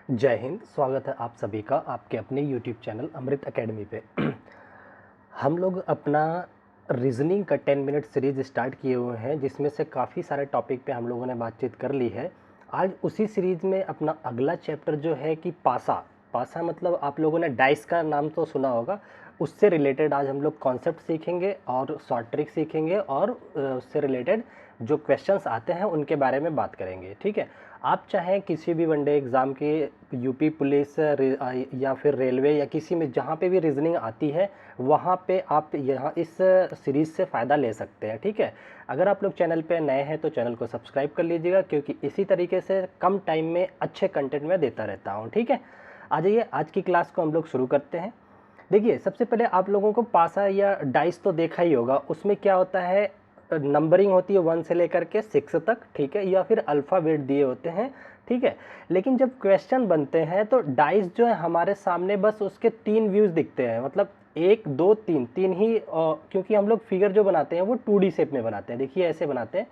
जय हिंद। स्वागत है आप सभी का आपके अपने YouTube चैनल अमृत एकेडमी पे। हम लोग अपना रीजनिंग का 10 मिनट सीरीज स्टार्ट किए हुए हैं, जिसमें से काफ़ी सारे टॉपिक पे हम लोगों ने बातचीत कर ली है। आज उसी सीरीज में अपना अगला चैप्टर जो है कि पासा पासा मतलब आप लोगों ने डाइस का नाम तो सुना होगा। उससे रिलेटेड आज हम लोग कॉन्सेप्ट सीखेंगे और शॉर्ट ट्रिक सीखेंगे और उससे रिलेटेड जो क्वेश्चंस आते हैं उनके बारे में बात करेंगे। ठीक है, आप चाहें किसी भी वनडे एग्ज़ाम के यूपी पुलिस या फिर रेलवे या किसी में जहाँ पे भी रीजनिंग आती है वहाँ पे आप यहाँ इस सीरीज़ से फ़ायदा ले सकते हैं। ठीक है, अगर आप लोग चैनल पे नए हैं तो चैनल को सब्सक्राइब कर लीजिएगा, क्योंकि इसी तरीके से कम टाइम में अच्छे कंटेंट मैं देता रहता हूँ। ठीक है, आ जाइए आज की क्लास को हम लोग शुरू करते हैं। देखिए, सबसे पहले आप लोगों को पासा या डाइस तो देखा ही होगा। उसमें क्या होता है, नंबरिंग होती है 1 से लेकर के 6 तक। ठीक है, या फिर अल्फ़ाबेट दिए होते हैं। ठीक है, लेकिन जब क्वेश्चन बनते हैं तो डाइस जो है हमारे सामने बस उसके 3 व्यूज़ दिखते हैं, मतलब 1 2 3 3 ही। क्योंकि हम लोग फिगर जो बनाते हैं वो 2D शेप में बनाते हैं। देखिए ऐसे बनाते हैं,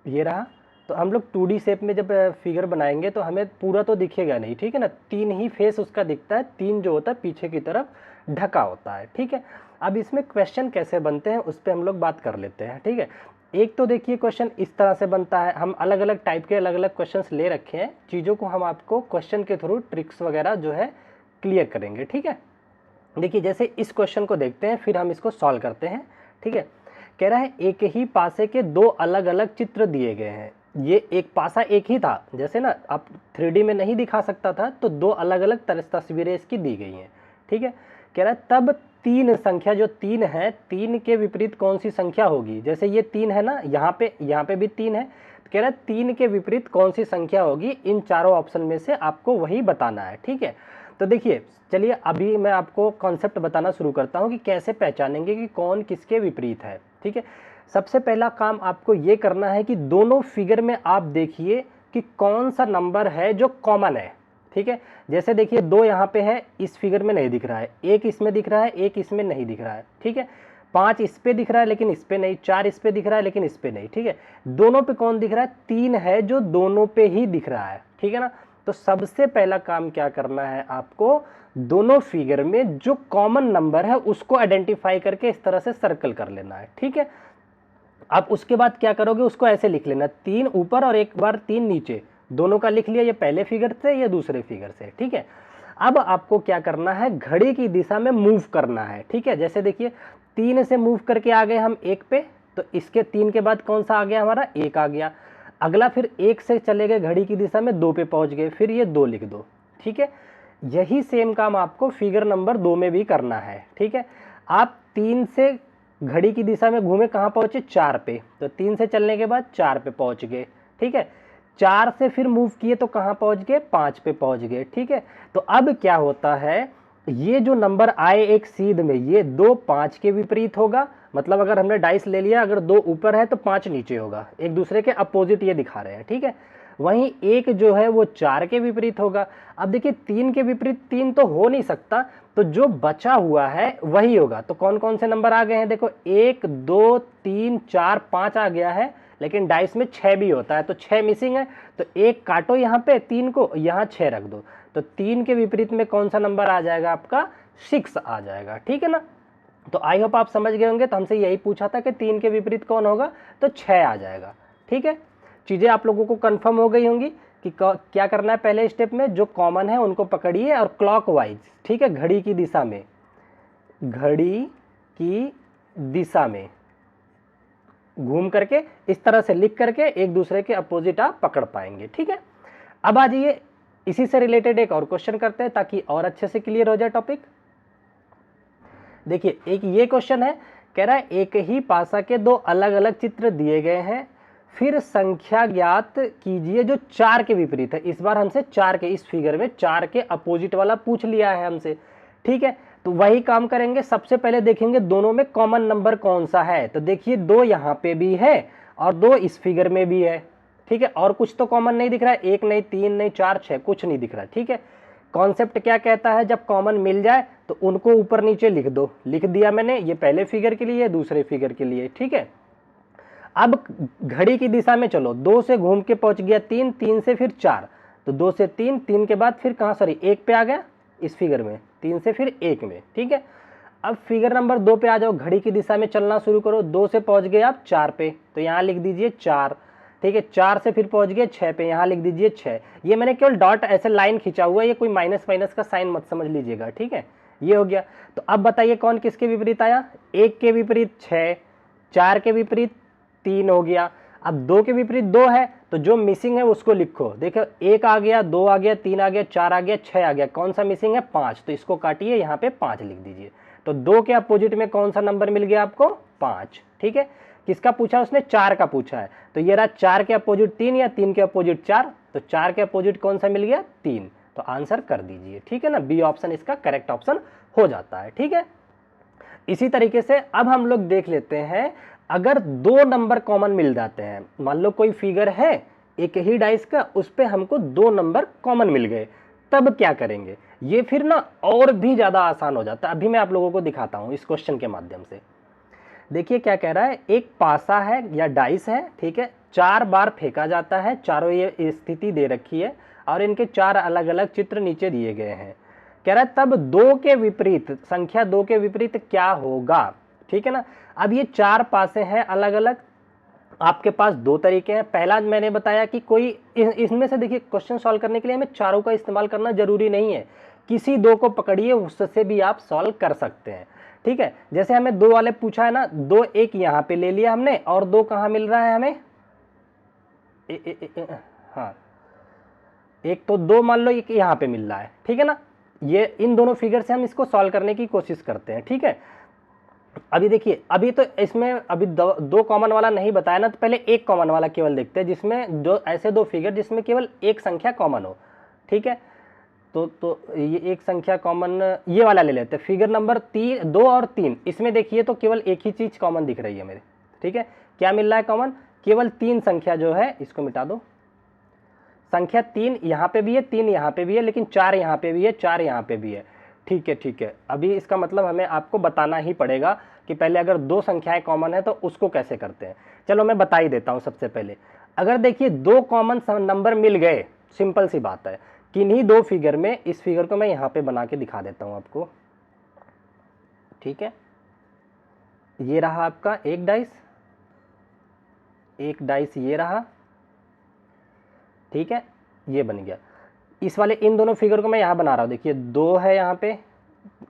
ये रहा। तो हम लोग 2D शेप में जब फिगर बनाएंगे तो हमें पूरा तो दिखेगा नहीं। ठीक है ना, 3 ही फेस उसका दिखता है, 3 जो होता है पीछे की तरफ ढका होता है। ठीक है, अब इसमें क्वेश्चन कैसे बनते हैं उस पर हम लोग बात कर लेते हैं। ठीक है, एक तो देखिए क्वेश्चन इस तरह से बनता है। हम अलग अलग टाइप के अलग अलग क्वेश्चंस ले रखे हैं, चीज़ों को हम आपको क्वेश्चन के थ्रू ट्रिक्स वगैरह जो है क्लियर करेंगे। ठीक है, देखिए जैसे इस क्वेश्चन को देखते हैं फिर हम इसको सॉल्व करते हैं। ठीक है, कह रहा है एक ही पासे के 2 अलग अलग चित्र दिए गए हैं। ये एक पासा एक ही था, जैसे ना आप 3D में नहीं दिखा सकता था, तो 2 अलग अलग तस्वीरें इसकी दी गई हैं। ठीक है, कह रहा है तब 3 संख्या जो 3 है, 3 के विपरीत कौन सी संख्या होगी। जैसे ये 3 है ना, यहाँ पे भी 3 है, तो कह रहा है 3 के विपरीत कौन सी संख्या होगी। इन चारों ऑप्शन में से आपको वही बताना है। ठीक है, तो देखिए चलिए अभी मैं आपको कॉन्सेप्ट बताना शुरू करता हूँ कि कैसे पहचानेंगे कि कौन किसके विपरीत है। ठीक है, सबसे पहला काम आपको ये करना है कि दोनों फिगर में आप देखिए कि कौन सा नंबर है जो कॉमन है। ठीक है, जैसे देखिए 2 यहाँ पे है, इस फिगर में नहीं दिख रहा है, 1 इसमें दिख रहा है, 1 इसमें नहीं दिख रहा है। ठीक है, 5 इस पे दिख रहा है लेकिन इस पे नहीं, 4 इस पे दिख रहा है लेकिन इस पे नहीं। ठीक है, दोनों पे कौन दिख रहा है, 3 है जो दोनों पे ही दिख रहा है। ठीक है ना, तो सबसे पहला काम क्या करना है आपको, दोनों फिगर में जो कॉमन नंबर है उसको आइडेंटिफाई करके इस तरह से सर्कल कर लेना है। ठीक है, अब उसके बाद क्या करोगे, उसको ऐसे लिख लेना, 3 ऊपर और एक बार 3 नीचे, दोनों का लिख लिया, ये पहले फिगर से ये दूसरे फिगर से। ठीक है, अब आपको क्या करना है, घड़ी की दिशा में मूव करना है। ठीक है, जैसे देखिए 3 से मूव करके आ गए हम 1 पे, तो इसके 3 के बाद कौन सा आ गया हमारा, 1 आ गया। अगला फिर 1 से चले गए घड़ी की दिशा में 2 पे पहुंच गए, फिर ये 2 लिख दो। ठीक है, यही सेम काम आपको फिगर नंबर 2 में भी करना है। ठीक है, आप 3 से घड़ी की दिशा में घूमे, कहाँ पहुंचे, 4 पे, तो 3 से चलने के बाद 4 पे पहुंच गए। ठीक है, 4 से फिर मूव किए तो कहाँ पहुंच गए, 5 पे पहुंच गए। ठीक है, तो अब क्या होता है, ये जो नंबर आए एक सीध में, ये 2 5 के विपरीत होगा। मतलब अगर हमने डाइस ले लिया, अगर 2 ऊपर है तो 5 नीचे होगा, एक दूसरे के अपोजिट ये दिखा रहे हैं। ठीक है, वहीं एक जो है वो 4 के विपरीत होगा। अब देखिए 3 के विपरीत 3 तो हो नहीं सकता, तो जो बचा हुआ है वही होगा। तो कौन कौन से नंबर आ गए हैं, देखो 1 2 3 4 5 आ गया है, लेकिन डाइस में 6 भी होता है, तो 6 मिसिंग है, तो 1 काटो यहाँ पे, 3 को यहाँ 6 रख दो, तो 3 के विपरीत में कौन सा नंबर आ जाएगा आपका, 6 आ जाएगा। ठीक है ना, तो आई होप आप समझ गए होंगे। तो हमसे यही पूछा था कि 3 के विपरीत कौन होगा, तो 6 आ जाएगा। ठीक है, चीज़ें आप लोगों को कंफर्म हो गई होंगी कि क्या करना है। पहले स्टेप में जो कॉमन है उनको पकड़िए और क्लॉकवाइज, ठीक है, घड़ी की दिशा में, घड़ी की दिशा में घूम करके इस तरह से लिख करके एक दूसरे के अपोजिट आप पकड़ पाएंगे। ठीक है, अब आ जाइए इसी से रिलेटेड एक और क्वेश्चन करते हैं ताकि और अच्छे से क्लियर हो जाए टॉपिक। देखिए एक ये क्वेश्चन है, कह रहा है एक ही पासा के 2 अलग अलग चित्र दिए गए हैं, फिर संख्या ज्ञात कीजिए जो 4 के विपरीत है। इस बार हमसे 4 के, इस फिगर में 4 के अपोजिट वाला पूछ लिया है हमसे। ठीक है, तो वही काम करेंगे। सबसे पहले देखेंगे दोनों में कॉमन नंबर कौन सा है, तो देखिए 2 यहाँ पे भी है और 2 इस फिगर में भी है। ठीक है, और कुछ तो कॉमन नहीं दिख रहा है, 1 नहीं, 3 नहीं, 4 6 कुछ नहीं दिख रहा है। ठीक है, कॉन्सेप्ट क्या कहता है, जब कॉमन मिल जाए तो उनको ऊपर नीचे लिख दो। लिख दिया मैंने, ये पहले फिगर के लिए, दूसरे फिगर के लिए। ठीक है, अब घड़ी की दिशा में चलो, 2 से घूम के पहुंच गया 3, 3 से फिर 4, तो 2 से 3, 3 के बाद फिर कहाँ, सॉरी 1 पे आ गया इस फिगर में, 3 से फिर 1 में, ठीक है। अब फिगर नंबर 2 पे आ जाओ, घड़ी की दिशा में चलना शुरू करो, 2 से पहुंच गए आप 4 पे, तो यहाँ लिख दीजिए 4, ठीक है। 4 से फिर पहुंच गए 6 पे, यहाँ लिख दीजिए 6। ये मैंने केवल डॉट ऐसे लाइन खींचा हुआ है, ये कोई माइनस माइनस का साइन मत समझ लीजिएगा, ठीक है। ये हो गया। तो अब बताइए कौन किसके विपरीत आया, 1 के विपरीत 6, 4 के विपरीत 3 हो गया। अब 2 के विपरीत 2 है, तो जो मिसिंग है उसको लिखो। देखो 1 आ गया, 2 आ गया, 3 आ गया, 4 आ गया, 6 आ गया, कौन सा मिसिंग है, 5, तो इसको काटिए, यहाँ पे 5 लिख दीजिए। तो 2 के अपोजिट में कौन सा नंबर मिल गया आपको, 5, ठीक है। किसका पूछा उसने, 4 का पूछा है, तो ये रहा 4 के अपोजिट 3 या 3 के अपोजिट 4, तो 4 के अपोजिट कौन सा मिल गया, 3, तो आंसर कर दीजिए, ठीक है ना। बी ऑप्शन इसका करेक्ट ऑप्शन हो जाता है, ठीक है। इसी तरीके से अब हम लोग देख लेते हैं, अगर 2 नंबर कॉमन मिल जाते हैं, मान लो कोई फिगर है एक ही डाइस का, उस पे हमको 2 नंबर कॉमन मिल गए, तब क्या करेंगे। ये फिर ना और भी ज्यादा आसान हो जाता है। अभी मैं आप लोगों को दिखाता हूं इस क्वेश्चन के माध्यम से। देखिए क्या कह रहा है, एक पासा है या डाइस है, ठीक है, 4 बार फेंका जाता है, चारों ये स्थिति दे रखी है और इनके 4 अलग अलग चित्र नीचे दिए गए हैं। कह रहा है तब 2 के विपरीत, संख्या 2 के विपरीत क्या होगा, ठीक है ना। अब ये 4 पासे हैं अलग अलग, आपके पास 2 तरीके हैं। पहला मैंने बताया कि कोई इसमें से, देखिए क्वेश्चन सॉल्व करने के लिए हमें चारों का इस्तेमाल करना जरूरी नहीं है, किसी 2 को पकड़िए उससे भी आप सॉल्व कर सकते हैं, ठीक है। जैसे हमें 2 वाले पूछा है ना, 2 एक यहाँ पे ले लिया हमने, और 2 कहाँ मिल रहा है हमें, हाँ एक तो 2 मान लो एक यहाँ पे मिल रहा है, ठीक है ना। ये इन दोनों फिगर से हम इसको सॉल्व करने की कोशिश करते हैं, ठीक है। अभी देखिए, अभी तो इसमें अभी 2 कॉमन वाला नहीं बताया ना, तो पहले एक कॉमन वाला केवल देखते हैं, जिसमें ऐसे 2 फिगर जिसमें केवल एक संख्या कॉमन हो, ठीक है। तो ये एक संख्या कॉमन, ये वाला ले लेते हैं, फिगर नंबर 2 और 3। इसमें देखिए तो केवल एक ही चीज कॉमन दिख रही है मेरे, ठीक है। क्या मिल रहा है कॉमन, केवल 3 संख्या जो है, इसको मिटा दो, संख्या 3 यहाँ पे भी है, 3 यहाँ पे भी है, लेकिन 4 यहाँ पे भी है, 4 यहाँ पे भी है, ठीक है, ठीक है। अभी इसका मतलब हमें आपको बताना ही पड़ेगा कि पहले अगर 2 संख्याएं कॉमन है तो उसको कैसे करते हैं। चलो मैं बता ही देता हूं। सबसे पहले अगर देखिए 2 कॉमन नंबर मिल गए, सिंपल सी बात है, किन्हीं 2 फिगर में, इस फिगर को मैं यहाँ पे बना के दिखा देता हूं आपको, ठीक है। ये रहा आपका एक डाइस, एक डाइस ये रहा, ठीक है, ये बन गया। इस वाले इन दोनों फिगर को मैं यहाँ बना रहा हूँ, देखिए 2 है, यहाँ पे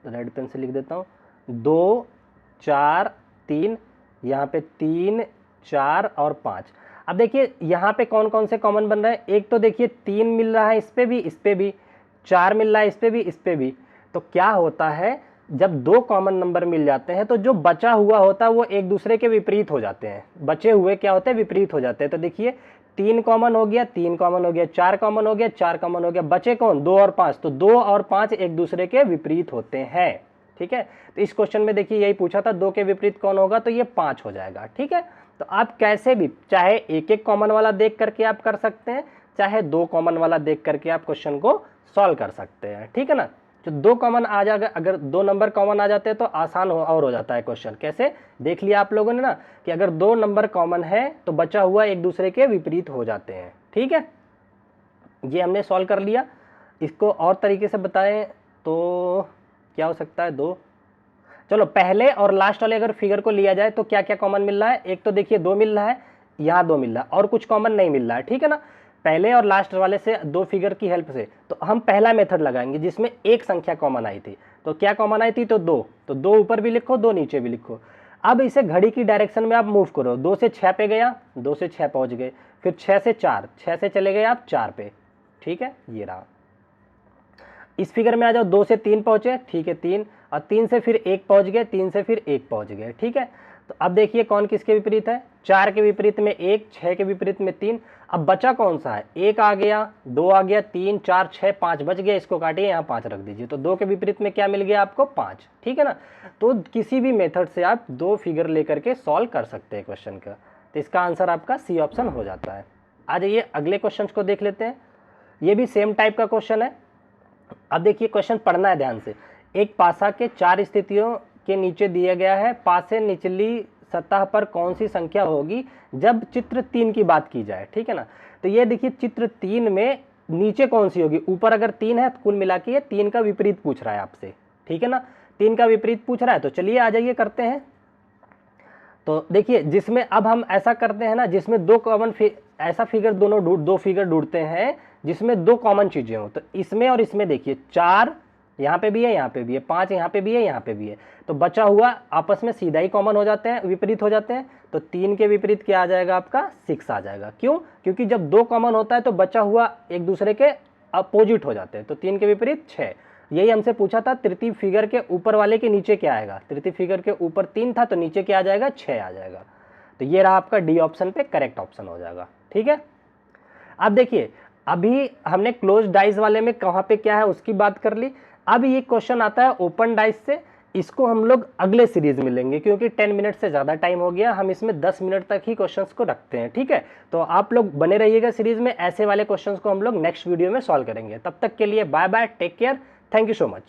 रेड पेन से लिख देता हूँ, 2 4 3, यहाँ पे 3 4 और 5। अब देखिए यहाँ पे कौन कौन से कॉमन बन रहे हैं, एक तो देखिए 3 मिल रहा है इस पे भी, इस पे भी 4 मिल रहा है, इस पे भी, इस पे भी। तो क्या होता है, जब 2 कॉमन नंबर मिल जाते हैं तो जो बचा हुआ होता है वो एक दूसरे के विपरीत हो जाते हैं, बचे हुए क्या होते हैं, विपरीत हो जाते हैं। तो देखिए 3 कॉमन हो गया, 3 कॉमन हो गया, 4 कॉमन हो गया, 4 कॉमन हो गया, बचे कौन, 2 और 5, तो 2 और 5 एक दूसरे के विपरीत होते हैं, ठीक है। तो इस क्वेश्चन में देखिए यही पूछा था, 2 के विपरीत कौन होगा, तो ये 5 हो जाएगा, ठीक है। तो आप कैसे भी, चाहे एक एक कॉमन वाला देख करके आप कर सकते हैं, चाहे 2 कॉमन वाला देख करके आप क्वेश्चन को सॉल्व कर सकते हैं, ठीक है ना। तो 2 कॉमन आ जाएगा, अगर 2 नंबर कॉमन आ जाते हैं तो आसान और हो जाता है क्वेश्चन। कैसे, देख लिया आप लोगों ने ना, कि अगर 2 नंबर कॉमन है तो बचा हुआ एक दूसरे के विपरीत हो जाते हैं, ठीक है। ये हमने सॉल्व कर लिया। इसको और तरीके से बताएं तो क्या हो सकता है, 2, चलो पहले और लास्ट वाले अगर फिगर को लिया जाए तो क्या क्या कॉमन मिल रहा है, एक तो देखिए 2 मिल रहा है, यहाँ 2 मिल रहा है, और कुछ कॉमन नहीं मिल रहा है, ठीक है ना। पहले और लास्ट वाले से 2 फिगर की हेल्प से तो हम पहला मेथड लगाएंगे जिसमें एक संख्या कॉमन आई थी। तो क्या कॉमन आई थी, तो 2, तो 2 ऊपर भी लिखो, 2 नीचे भी लिखो। अब इसे घड़ी की डायरेक्शन में आप मूव करो, 2 से 6 पे गया, 2 से 6 पहुंच गए, फिर 6 से 4, 6 से चले गए आप 4 पे, ठीक है, ये रहा। इस फिगर में आ जाओ, 2 से 3 पहुंचे, ठीक है 3, और 3 से फिर 1 पहुंच गए, 3 से फिर 1 पहुंच गए, ठीक है। तो अब देखिए कौन किसके विपरीत है, 4 के विपरीत में 1, 6 के विपरीत में 3। अब बचा कौन सा है, 1 आ गया, 2 आ गया, 3 4 6 5 बच गया, इसको काटिए, यहाँ 5 रख दीजिए। तो 2 के विपरीत में क्या मिल गया आपको, 5, ठीक है ना। तो किसी भी मेथड से आप 2 फिगर लेकर के सॉल्व कर सकते हैं क्वेश्चन का। तो इसका आंसर आपका सी ऑप्शन हो जाता है। आ जाइए अगले क्वेश्चन को देख लेते हैं। ये भी सेम टाइप का क्वेश्चन है। अब देखिए क्वेश्चन पढ़ना है ध्यान से। एक पासा के 4 स्थितियों के नीचे दिया गया है, पासे निचली सतह पर कौन सी संख्या होगी जब चित्र 3 की बात की जाए, ठीक है ना। तो ये देखिए चित्र 3 में नीचे कौन सी होगी, ऊपर अगर 3 है तो कुल मिला के ये 3 का विपरीत पूछ रहा है आपसे, ठीक है ना, 3 का विपरीत पूछ रहा है। तो चलिए आ जाइए करते हैं। तो देखिए जिसमें अब हम ऐसा करते हैं ना, जिसमें दो कॉमन ऐसा फिगर दो फिगर ढूंढते हैं जिसमें दो कॉमन चीजें हो। तो इसमें और इसमें देखिए 4 यहाँ पे भी है, यहाँ पे भी है, 5 यहाँ पे भी है, यहाँ पे भी है, तो बचा हुआ आपस में सीधा ही कॉमन हो जाते हैं, विपरीत हो जाते हैं। तो 3 के विपरीत क्या आ जाएगा आपका 6 आ जाएगा। क्यों? क्योंकि जब दो कॉमन होता है तो बचा हुआ एक दूसरे के अपोजिट हो जाते हैं। तो 3 के विपरीत 6। यही हमसे पूछा था तृतीय फिगर के ऊपर वाले के नीचे क्या आएगा। तृतीय फिगर के ऊपर 3 था तो नीचे क्या आ जाएगा 6 आ जाएगा। तो ये रहा आपका डी ऑप्शन पे करेक्ट ऑप्शन हो जाएगा। ठीक है, अब देखिए अभी हमने क्लोज डाइस वाले में कहाँ पे क्या है उसकी बात कर ली। अब ये क्वेश्चन आता है ओपन डाइस से। इसको हम लोग अगले सीरीज में लेंगे क्योंकि 10 मिनट से ज़्यादा टाइम हो गया, हम इसमें 10 मिनट तक ही क्वेश्चंस को रखते हैं। ठीक है, तो आप लोग बने रहिएगा सीरीज में, ऐसे वाले क्वेश्चंस को हम लोग नेक्स्ट वीडियो में सॉल्व करेंगे। तब तक के लिए bye bye, take care, thank you so much.